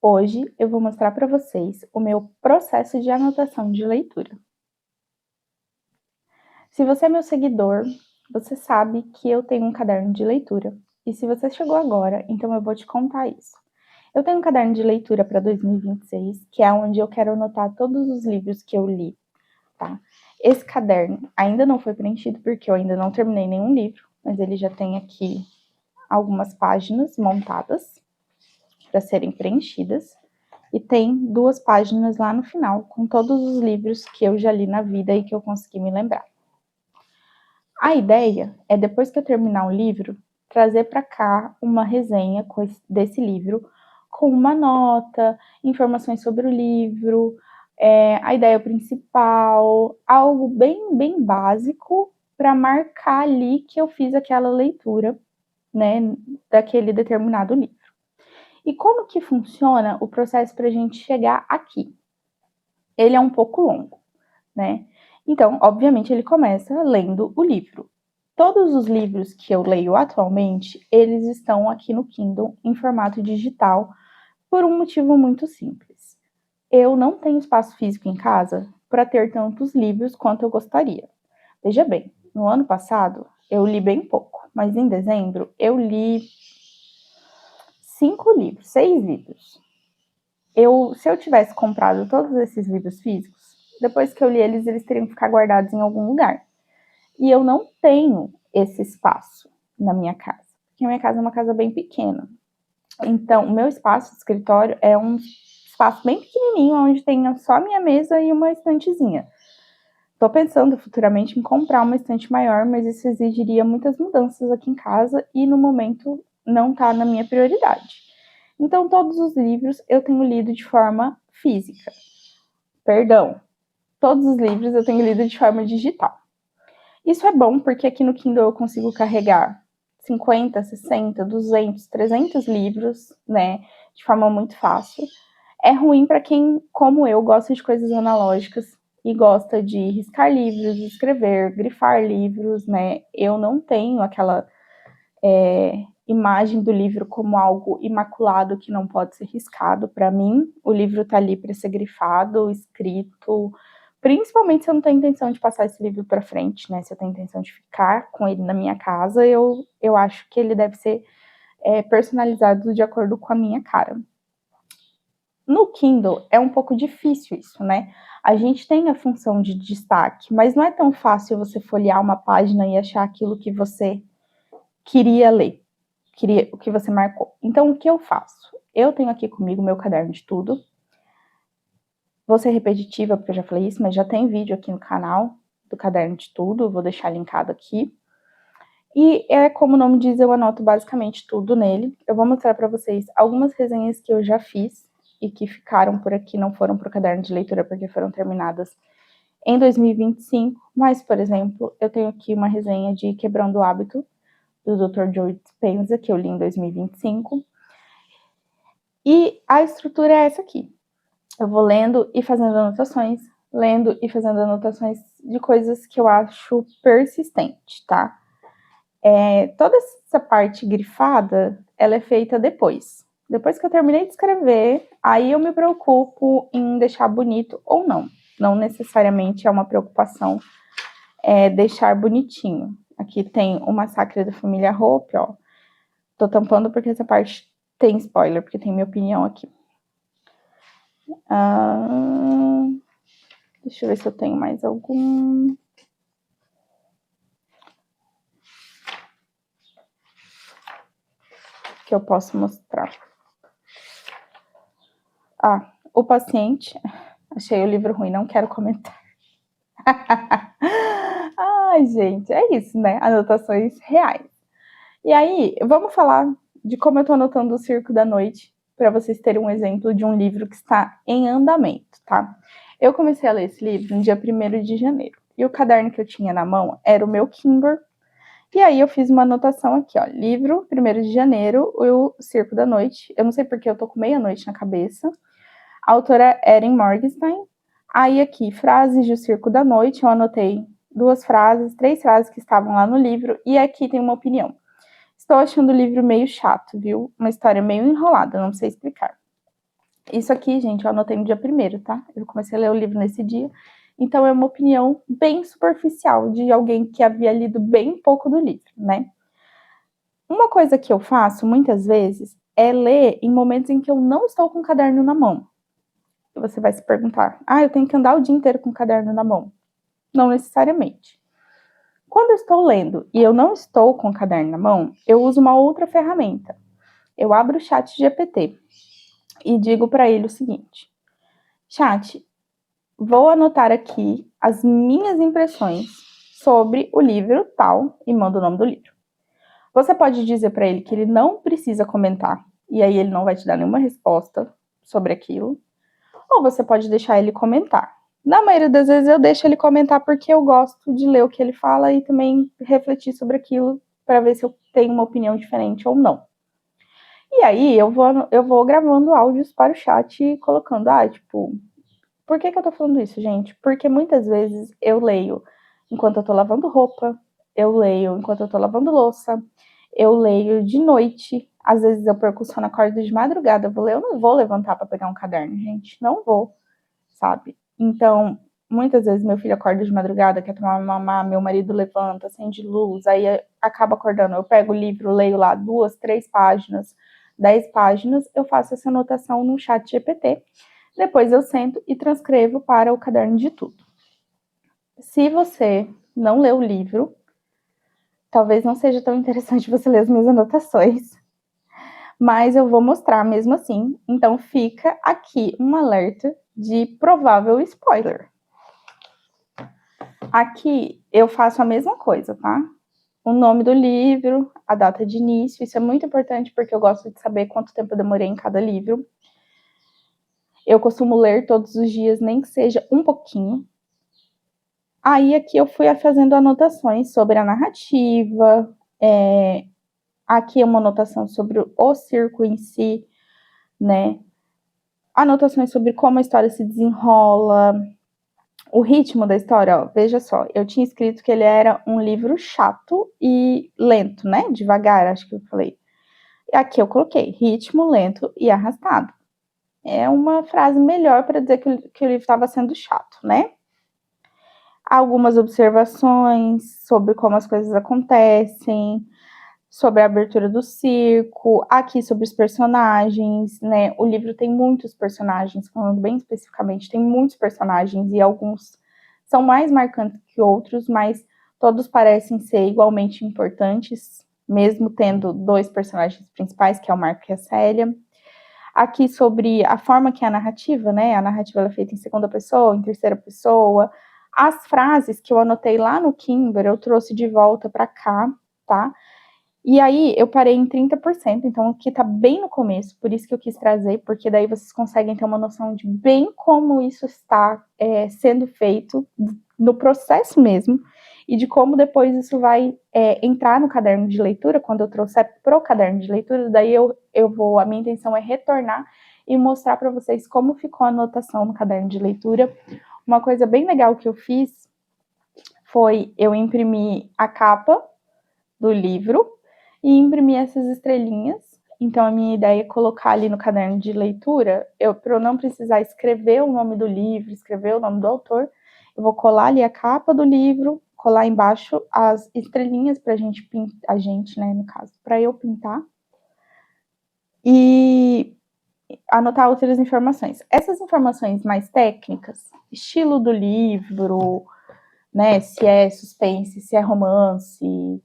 Hoje eu vou mostrar para vocês o meu processo de anotação de leitura. Se você é meu seguidor, você sabe que eu tenho um caderno de leitura. E se você chegou agora, então eu vou te contar isso. Eu tenho um caderno de leitura para 2026, que é onde eu quero anotar todos os livros que eu li, tá? Esse caderno ainda não foi preenchido porque eu ainda não terminei nenhum livro, mas ele já tem aqui algumas páginas montadas para serem preenchidas. E tem 2 páginas lá no final, com todos os livros que eu já li na vida e que eu consegui me lembrar. A ideia é, depois que eu terminar o livro, trazer para cá uma resenha desse livro, com uma nota, informações sobre o livro, a ideia principal, algo bem básico para marcar ali que eu fiz aquela leitura, né, daquele determinado livro. E como que funciona o processo para a gente chegar aqui? Ele é um pouco longo, né? Então, obviamente, ele começa lendo o livro. Todos os livros que eu leio atualmente, eles estão aqui no Kindle em formato digital, por um motivo muito simples. Eu não tenho espaço físico em casa para ter tantos livros quanto eu gostaria. Veja bem, no ano passado eu li bem pouco, mas em dezembro eu li 6 livros. Se eu tivesse comprado todos esses livros físicos, depois que eu li eles teriam que ficar guardados em algum lugar. E eu não tenho esse espaço na minha casa, porque a minha casa é uma casa bem pequena. Então, o meu espaço de escritório é um espaço bem pequenininho, onde tem só a minha mesa e uma estantezinha. Estou pensando futuramente em comprar uma estante maior, mas isso exigiria muitas mudanças aqui em casa e no momento não está na minha prioridade. Então, todos os livros eu tenho lido de forma física. Todos os livros eu tenho lido de forma digital. Isso é bom porque aqui no Kindle eu consigo carregar 50, 60, 200, 300 livros, né, de forma muito fácil. É ruim para quem, como eu, gosta de coisas analógicas e gosta de riscar livros, escrever, grifar livros, né? Eu não tenho aquela imagem do livro como algo imaculado que não pode ser riscado. Para mim, o livro está ali para ser grifado, escrito, principalmente se eu não tenho intenção de passar esse livro para frente, né? Se eu tenho intenção de ficar com ele na minha casa, eu acho que ele deve ser personalizado de acordo com a minha cara. No Kindle é um pouco difícil isso, né? A gente tem a função de destaque, mas não é tão fácil você folhear uma página e achar aquilo que você queria ler, o que você marcou. Então, o que eu faço? Eu tenho aqui comigo meu caderno de tudo. Vou ser repetitiva, porque eu já falei isso, mas já tem vídeo aqui no canal do caderno de tudo, vou deixar linkado aqui. E como o nome diz, eu anoto basicamente tudo nele. Eu vou mostrar para vocês algumas resenhas que eu já fiz e que ficaram por aqui, não foram para o caderno de leitura porque foram terminadas em 2025. Mas, por exemplo, eu tenho aqui uma resenha de Quebrando o Hábito, do Dr. Joe Dispenza, que eu li em 2025. E a estrutura é essa aqui. Eu vou lendo e fazendo anotações, de coisas que eu acho persistente, tá? Toda essa parte grifada, ela é feita depois. Depois que eu terminei de escrever, aí eu me preocupo em deixar bonito ou não. Não necessariamente é uma preocupação deixar bonitinho. Aqui tem o Massacre da Família Hope, ó. Tô tampando porque essa parte tem spoiler, porque tem minha opinião aqui. Deixa eu ver se eu tenho mais algum. Que eu posso mostrar. O Paciente. Achei o livro ruim, não quero comentar. Ai, gente, é isso, né? Anotações reais. E aí, vamos falar de como eu tô anotando O Circo da Noite, para vocês terem um exemplo de um livro que está em andamento, tá? Eu comecei a ler esse livro no dia 1º de janeiro. E o caderno que eu tinha na mão era o meu Kindle. E aí eu fiz uma anotação aqui, ó. Livro, 1º de janeiro, O Circo da Noite. Eu não sei porque eu tô com meia-noite na cabeça. A autora é Erin Morgenstern. Aí aqui, frases do Circo da Noite. Eu anotei 3 frases que estavam lá no livro. E aqui tem uma opinião. Estou achando o livro meio chato, viu? Uma história meio enrolada, não sei explicar. Isso aqui, gente, eu anotei no dia 1º, tá? Eu comecei a ler o livro nesse dia. Então, é uma opinião bem superficial de alguém que havia lido bem pouco do livro, né? Uma coisa que eu faço, muitas vezes, é ler em momentos em que eu não estou com o caderno na mão. E você vai se perguntar, eu tenho que andar o dia inteiro com o caderno na mão? Não necessariamente. Quando eu estou lendo e eu não estou com o caderno na mão, eu uso uma outra ferramenta. Eu abro o ChatGPT e digo para ele o seguinte: Chat, vou anotar aqui as minhas impressões sobre o livro tal, e mando o nome do livro. Você pode dizer para ele que ele não precisa comentar, e aí ele não vai te dar nenhuma resposta sobre aquilo, ou você pode deixar ele comentar. Na maioria das vezes eu deixo ele comentar porque eu gosto de ler o que ele fala e também refletir sobre aquilo para ver se eu tenho uma opinião diferente ou não. E aí eu vou gravando áudios para o chat e colocando, por que eu tô falando isso, gente? Porque muitas vezes eu leio enquanto eu tô lavando roupa, eu leio enquanto eu tô lavando louça, eu leio de noite, às vezes eu perco o sono, acordo de madrugada, eu vou ler, eu não vou levantar para pegar um caderno, gente, não vou, sabe? Então, muitas vezes meu filho acorda de madrugada, quer tomar mamar, meu marido levanta, acende luz, aí acaba acordando, eu pego o livro, leio lá 2, 3 páginas, 10 páginas, eu faço essa anotação no chat GPT, depois eu sento e transcrevo para o caderno de tudo. Se você não leu o livro, talvez não seja tão interessante você ler as minhas anotações, mas eu vou mostrar mesmo assim. Então fica aqui um alerta de provável spoiler. Aqui eu faço a mesma coisa, tá? O nome do livro, a data de início, isso é muito importante porque eu gosto de saber quanto tempo eu demorei em cada livro. Eu costumo ler todos os dias, nem que seja um pouquinho. Aí aqui eu fui fazendo anotações sobre a narrativa, aqui é uma anotação sobre o circo em si, né? Anotações sobre como a história se desenrola, o ritmo da história, ó, veja só, eu tinha escrito que ele era um livro chato e lento, né? Devagar, acho que eu falei. E aqui eu coloquei ritmo lento e arrastado. É uma frase melhor para dizer que o livro estava sendo chato, né? Algumas observações sobre como as coisas acontecem, sobre a abertura do circo, aqui sobre os personagens, né? O livro tem muitos personagens, falando bem especificamente, tem muitos personagens e alguns são mais marcantes que outros, mas todos parecem ser igualmente importantes, mesmo tendo 2 personagens principais, que é o Marco e a Célia. Aqui sobre a forma que é a narrativa, né? A narrativa ela é feita em segunda pessoa, em terceira pessoa. As frases que eu anotei lá no Kimber, eu trouxe de volta para cá, tá? E aí eu parei em 30%, então aqui tá bem no começo, por isso que eu quis trazer, porque daí vocês conseguem ter uma noção de bem como isso está sendo feito no processo mesmo, e de como depois isso vai entrar no caderno de leitura, quando eu trouxer pro caderno de leitura, daí a minha intenção é retornar e mostrar para vocês como ficou a anotação no caderno de leitura. Uma coisa bem legal que eu fiz foi eu imprimir a capa do livro e imprimir essas estrelinhas. Então, a minha ideia é colocar ali no caderno de leitura, para eu não precisar escrever o nome do livro, escrever o nome do autor, eu vou colar ali a capa do livro, colar embaixo as estrelinhas pra gente pintar, a gente, né, no caso, para eu pintar. E anotar outras informações. Essas informações mais técnicas, estilo do livro, né, se é suspense, se é romance,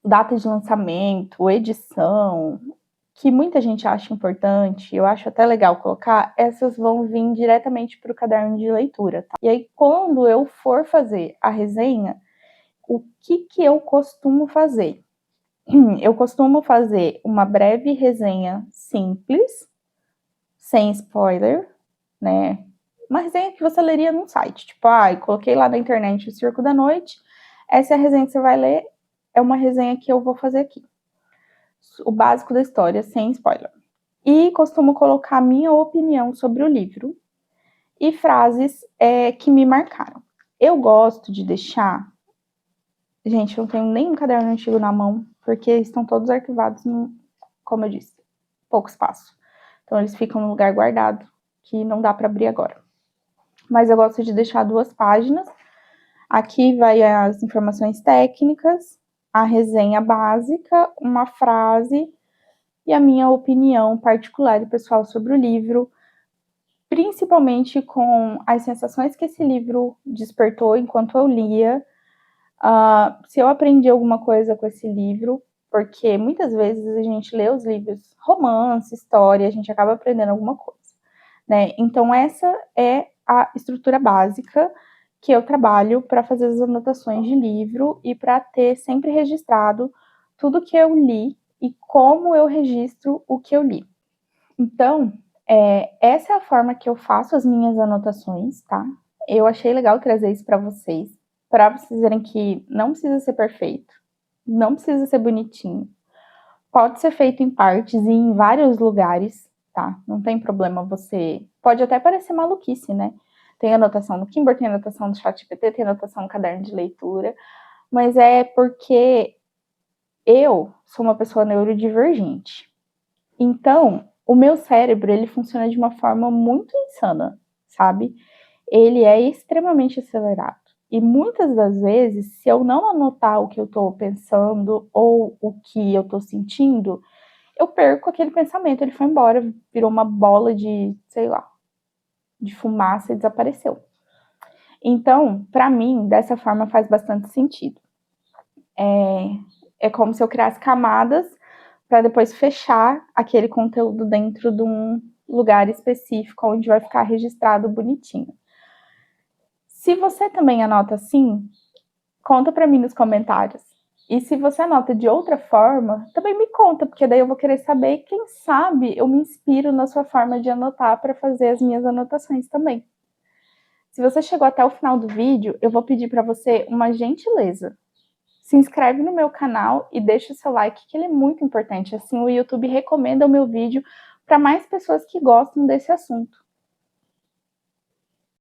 data de lançamento, edição, que muita gente acha importante, eu acho até legal colocar, essas vão vir diretamente para o caderno de leitura, tá? E aí, quando eu for fazer a resenha, o que eu costumo fazer? Eu costumo fazer uma breve resenha simples, sem spoiler, né? Uma resenha que você leria num site, tipo, coloquei lá na internet o Circo da Noite, essa é a resenha que você vai ler, é uma resenha que eu vou fazer aqui. O básico da história, sem spoiler. E costumo colocar minha opinião sobre o livro e frases que me marcaram. Eu gosto de deixar... Gente, eu não tenho nenhum caderno antigo na mão, porque estão todos arquivados, como eu disse, pouco espaço. Então eles ficam no lugar guardado, que não dá para abrir agora. Mas eu gosto de deixar 2 páginas. Aqui vai as informações técnicas, a resenha básica, uma frase e a minha opinião particular e pessoal sobre o livro, principalmente com as sensações que esse livro despertou enquanto eu lia, se eu aprendi alguma coisa com esse livro, porque muitas vezes a gente lê os livros, romance, história, a gente acaba aprendendo alguma coisa, né? Então essa é a estrutura básica que eu trabalho para fazer as anotações de livro e para ter sempre registrado tudo que eu li e como eu registro o que eu li. Então, essa é a forma que eu faço as minhas anotações, tá? Eu achei legal trazer isso para vocês verem que não precisa ser perfeito, não precisa ser bonitinho. Pode ser feito em partes e em vários lugares, tá? Não tem problema você... Pode até parecer maluquice, né? Tem anotação no Kimber, tem anotação no ChatGPT, tem anotação no caderno de leitura, mas é porque eu sou uma pessoa neurodivergente. Então, o meu cérebro, ele funciona de uma forma muito insana, sabe? Ele é extremamente acelerado. E muitas das vezes, se eu não anotar o que eu tô pensando ou o que eu tô sentindo, eu perco aquele pensamento, ele foi embora, virou uma bola de, sei lá, de fumaça e desapareceu. Então, para mim, dessa forma faz bastante sentido. É como se eu criasse camadas para depois fechar aquele conteúdo dentro de um lugar específico onde vai ficar registrado bonitinho. Se você também anota assim, conta para mim nos comentários. E se você anota de outra forma, também me conta, porque daí eu vou querer saber, quem sabe eu me inspiro na sua forma de anotar para fazer as minhas anotações também. Se você chegou até o final do vídeo, eu vou pedir para você uma gentileza. Se inscreve no meu canal e deixa o seu like, que ele é muito importante. Assim o YouTube recomenda o meu vídeo para mais pessoas que gostam desse assunto.